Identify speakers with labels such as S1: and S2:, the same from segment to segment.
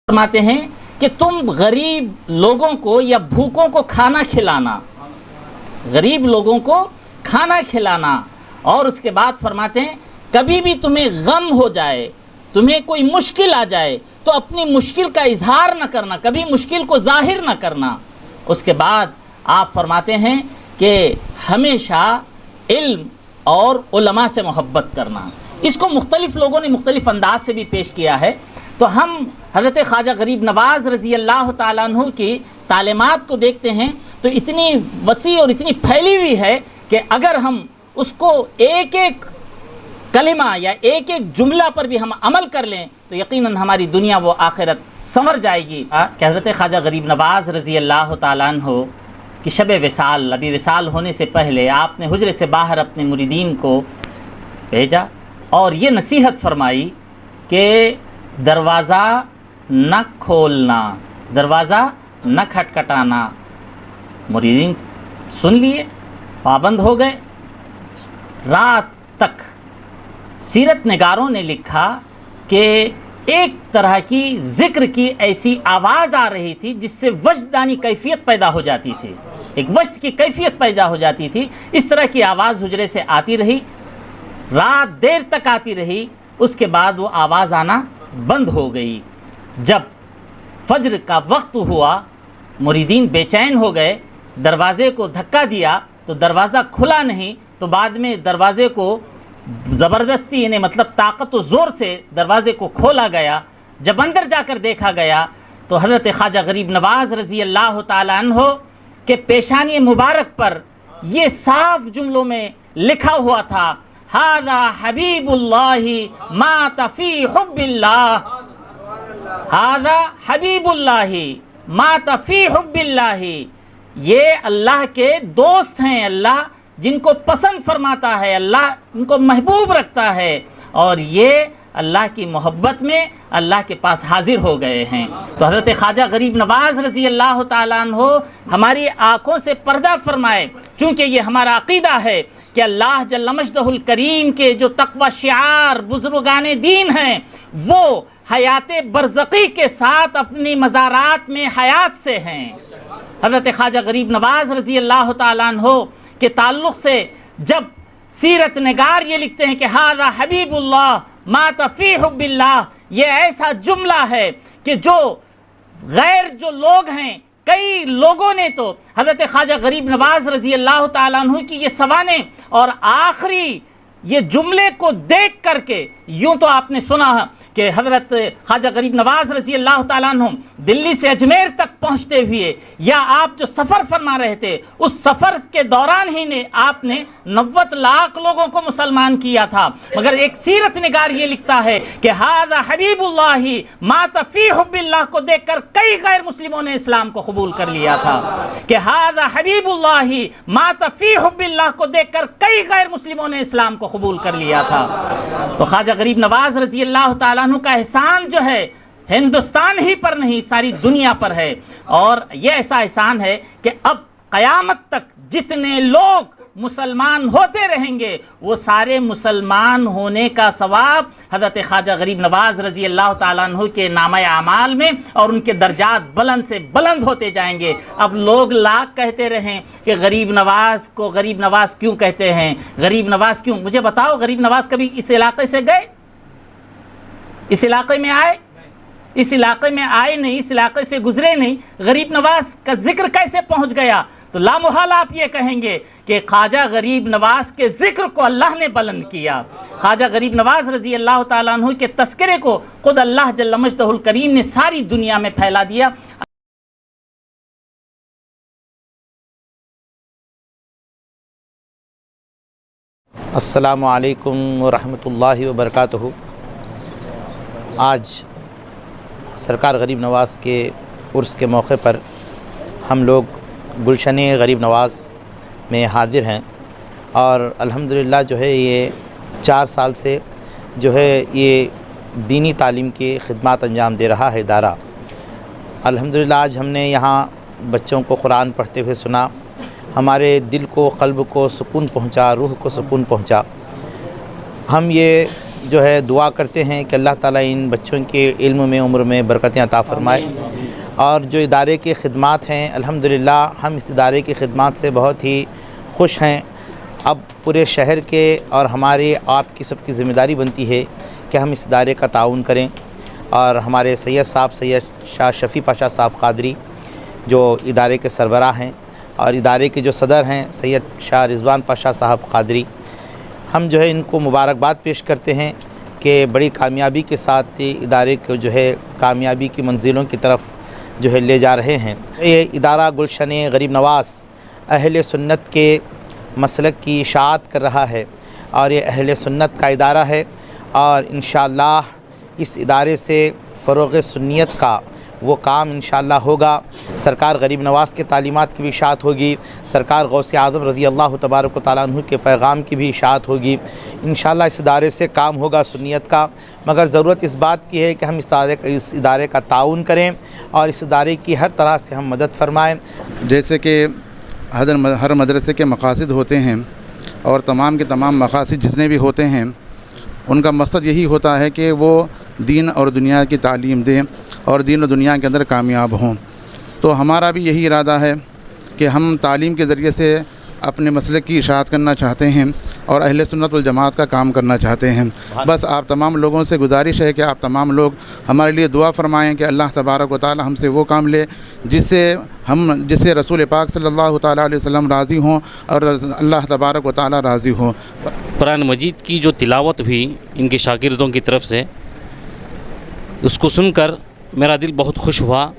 S1: فرماتے ہیں کہ تم غریب لوگوں کو یا بھوکوں کو کھانا کھلانا، غریب لوگوں کو کھانا کھلانا، اور اس کے بعد فرماتے ہیں کبھی بھی تمہیں غم ہو جائے، تمہیں کوئی مشکل آ جائے تو اپنی مشکل کا اظہار نہ کرنا، کبھی مشکل کو ظاہر نہ کرنا۔ اس کے بعد آپ فرماتے ہیں کہ ہمیشہ علم اور علماء سے محبت کرنا۔ اس کو مختلف لوگوں نے مختلف انداز سے بھی پیش کیا ہے، تو ہم حضرت خواجہ غریب نواز رضی اللہ تعالیٰ عنہ کی تعلیمات کو دیکھتے ہیں تو اتنی وسیع اور اتنی پھیلی ہوئی ہے کہ اگر ہم اس کو ایک ایک کلمہ یا ایک ایک جملہ پر بھی ہم عمل کر لیں تو یقیناً ہماری دنیا و آخرت سنور جائے گی۔ کہ حضرت خواجہ غریب نواز رضی اللہ تعالیٰ عنہ کی شب وصال، ابھی وصال ہونے سے پہلے آپ نے حجرے سے باہر اپنے مریدین کو بھیجا اور یہ نصیحت فرمائی کہ دروازہ نہ کھولنا، دروازہ نہ کھٹکھٹانا۔ مریدین سن لیے، پابند ہو گئے۔ رات تک سیرت نگاروں نے لکھا کہ ایک طرح کی ذکر کی ایسی آواز آ رہی تھی جس سے وجدانی کیفیت پیدا ہو جاتی تھی، ایک وجد کی کیفیت پیدا ہو جاتی تھی۔ اس طرح کی آواز حجرے سے آتی رہی، رات دیر تک آتی رہی، اس کے بعد وہ آواز آنا بند ہو گئی۔ جب فجر کا وقت ہوا مریدین بے چین ہو گئے، دروازے کو دھکا دیا تو دروازہ کھلا نہیں، تو بعد میں دروازے کو زبردستی یعنی مطلب طاقت و زور سے دروازے کو کھولا گیا۔ جب اندر جا کر دیکھا گیا تو حضرت خواجہ غریب نواز رضی اللہ تعالیٰ عنہ کے پیشانی مبارک پر یہ صاف جملوں میں لکھا ہوا تھا، ھذا حبیب اللہ مات فی حب اللہ، ھذا حبیب اللہ مات فی حب اللہ، یہ اللہ کے دوست ہیں، اللہ جن کو پسند فرماتا ہے، اللہ ان کو محبوب رکھتا ہے، اور یہ اللہ کی محبت میں اللہ کے پاس حاضر ہو گئے ہیں۔ تو حضرت خواجہ غریب نواز رضی اللہ تعالیٰ عنہ ہماری آنکھوں سے پردہ فرمائے، چونکہ یہ ہمارا عقیدہ ہے کہ اللہ جل مجدہ الکریم کے جو تقوی شعار بزرگان دین ہیں وہ حیات برزخی کے ساتھ اپنی مزارات میں حیات سے ہیں۔ حضرت خواجہ غریب نواز رضی اللہ تعالیٰ عنہ کے تعلق سے جب سیرت نگار یہ لکھتے ہیں کہ ھذا حبیب اللہ مات فی حب اللہ، یہ ایسا جملہ ہے کہ جو غیر جو لوگ ہیں، کئی لوگوں نے تو حضرت خواجہ غریب نواز رضی اللہ تعالیٰ عنہ کی یہ سوانح اور آخری یہ جملے کو دیکھ کر کے، یوں تو آپ نے سنا کہ حضرت خواجہ غریب نواز رضی اللہ تعالیٰ عنہ دلی سے اجمیر تک پہنچتے ہوئے یا آپ جو سفر فرما رہے تھے اس سفر کے دوران ہی نے آپ نے 90 لاکھ لوگوں کو مسلمان کیا تھا، مگر ایک سیرت نگار یہ لکھتا ہے کہ ھذا حبیب اللہ مات فی حب اللہ کو دیکھ کر کئی غیر مسلموں نے اسلام کو قبول کر لیا تھا، کہ ھذا حبیب اللہ مات فی حب اللہ کو دیکھ کر کئی غیر مسلموں نے اسلام کو قبول کر لیا تھا۔ تو خواجہ غریب نواز رضی اللہ تعالیٰ عنہ کا احسان جو ہے ہندوستان ہی پر نہیں ساری دنیا پر ہے، اور یہ ایسا احسان ہے کہ اب قیامت تک جتنے لوگ مسلمان ہوتے رہیں گے وہ سارے مسلمان ہونے کا ثواب حضرت خواجہ غریب نواز رضی اللہ تعالیٰ عنہ کے نامہ اعمال میں اور ان کے درجات بلند سے بلند ہوتے جائیں گے۔ اب لوگ لاکھ کہتے رہیں کہ غریب نواز کو غریب نواز کیوں کہتے ہیں، غریب نواز کیوں؟ مجھے بتاؤ غریب نواز کبھی اس علاقے سے گئے، اس علاقے میں آئے؟ اس علاقے میں آئے نہیں، اس علاقے سے گزرے نہیں، غریب نواز کا ذکر کیسے پہنچ گیا؟ تو لامحال آپ یہ کہیں گے کہ خواجہ غریب نواز کے ذکر کو اللہ نے بلند کیا، خواجہ غریب نواز رضی اللہ تعالیٰ عنہ کے تذکرے کو خود اللہ جل مجدہ الکریم نے ساری دنیا میں پھیلا دیا۔
S2: السلام علیکم ورحمۃ اللہ وبرکاتہ۔ آج سرکار غریب نواز کے عرس کے موقع پر ہم لوگ گلشن غریب نواز میں حاضر ہیں، اور الحمدللہ جو ہے یہ 4 سال سے جو ہے یہ دینی تعلیم کی خدمات انجام دے رہا ہے ادارہ۔ الحمدللہ آج ہم نے یہاں بچوں کو قرآن پڑھتے ہوئے سنا، ہمارے دل کو قلب کو سکون پہنچا، روح کو سکون پہنچا۔ ہم یہ جو ہے دعا کرتے ہیں کہ اللہ تعالیٰ ان بچوں کے علم میں عمر میں برکتیں عطا فرمائے، اور جو ادارے کی خدمات ہیں الحمدللہ ہم اس ادارے کی خدمات سے بہت ہی خوش ہیں۔ اب پورے شہر کے اور ہماری آپ کی سب کی ذمہ داری بنتی ہے کہ ہم اس ادارے کا تعاون کریں، اور ہمارے سید صاحب سید شاہ شفیع پاشا صاحب قادری جو ادارے کے سربراہ ہیں، اور ادارے کے جو صدر ہیں سید شاہ رضوان پاشا صاحب قادری، ہم جو ہے ان کو مبارکباد پیش کرتے ہیں کہ بڑی کامیابی کے ساتھ ادارے کو جو ہے کامیابی کی منزلوں کی طرف جو ہے لے جا رہے ہیں۔ یہ ادارہ گلشن غریب نواز اہل سنت کے مسلک کی اشاعت کر رہا ہے، اور یہ اہل سنت کا ادارہ ہے، اور انشاءاللہ اس ادارے سے فروغ سنیت کا وہ کام انشاءاللہ ہوگا۔ سرکار غریب نواز کے تعلیمات کی بھی اشاعت ہوگی، سرکار غوث اعظم رضی اللہ تبارک و تعالیٰ عنہ کے پیغام کی بھی اشاعت ہوگی۔ انشاءاللہ اس ادارے سے کام ہوگا سنیت کا، مگر ضرورت اس بات کی ہے کہ ہم اس ادارے کا تعاون کریں اور اس ادارے کی ہر طرح سے ہم مدد فرمائیں۔
S3: جیسے کہ ہر مدرسے کے مقاصد ہوتے ہیں، اور تمام کے تمام مقاصد جتنے بھی ہوتے ہیں ان کا مقصد یہی ہوتا ہے کہ وہ دین اور دنیا کی تعلیم دیں اور دین و دنیا کے اندر کامیاب ہوں۔ تو ہمارا بھی یہی ارادہ ہے کہ ہم تعلیم کے ذریعے سے اپنے مسلک کی اشاعت کرنا چاہتے ہیں اور اہل سنت والجماعت کا کام کرنا چاہتے ہیں۔ بس آپ تمام لوگوں سے گزارش ہے کہ آپ تمام لوگ ہمارے لیے دعا فرمائیں کہ اللہ تبارک و تعالی ہم سے وہ کام لے جس سے رسول پاک صلی اللہ تعالیٰ علیہ وسلم راضی ہوں اور اللہ تبارک و تعالی راضی ہوں۔
S4: قرآن مجید کی جو تلاوت ہوئی ان کے شاگردوں کی طرف سے، اس کو سن کر میرا دل بہت خوش ہوا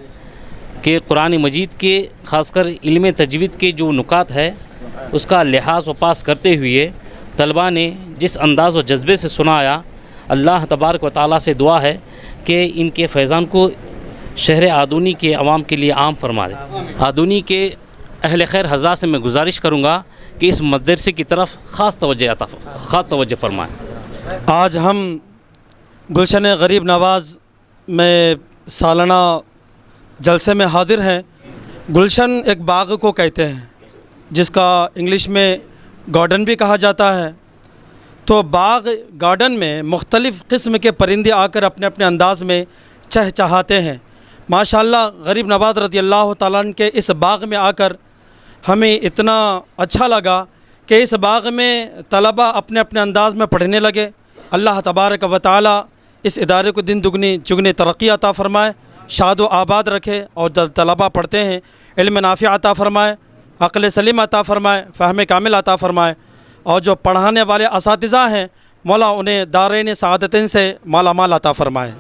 S4: کہ قرآن مجید کے خاص کر علم تجوید کے جو نکات ہے اس کا لحاظ و پاس کرتے ہوئے طلباء نے جس انداز و جذبے سے سنایا، اللہ تبارک و تعالیٰ سے دعا ہے کہ ان کے فیضان کو شہر آدونی کے عوام کے لیے عام فرما دے۔ آدونی کے اہل خیر حضرات سے میں گزارش کروں گا کہ اس مدرسے کی طرف خاص توجہ فرمائیں۔
S5: آج ہم گلشن غریب نواز میں سالانہ جلسے میں حاضر ہیں۔ گلشن ایک باغ کو کہتے ہیں جس کا انگلش میں گارڈن بھی کہا جاتا ہے۔ تو باغ گارڈن میں مختلف قسم کے پرندے آ کر اپنے اپنے انداز میں چہچہاتے ہیں۔ ماشاءاللہ غریب نواز رضی اللہ تعالیٰ عنہ کے اس باغ میں آ کر ہمیں اتنا اچھا لگا کہ اس باغ میں طلباء اپنے اپنے انداز میں پڑھنے لگے۔ اللہ تبارک و تعالیٰ اس ادارے کو دن دگنی چگنی ترقی عطا فرمائے، شاد و آباد رکھے، اور جب طلباء پڑھتے ہیں علم نافع عطا فرمائے، عقل سلیم عطا فرمائے، فہم کامل عطا فرمائے، اور جو پڑھانے والے اساتذہ ہیں مولا انہیں دارین سعادتین سے مالا مال عطا فرمائے۔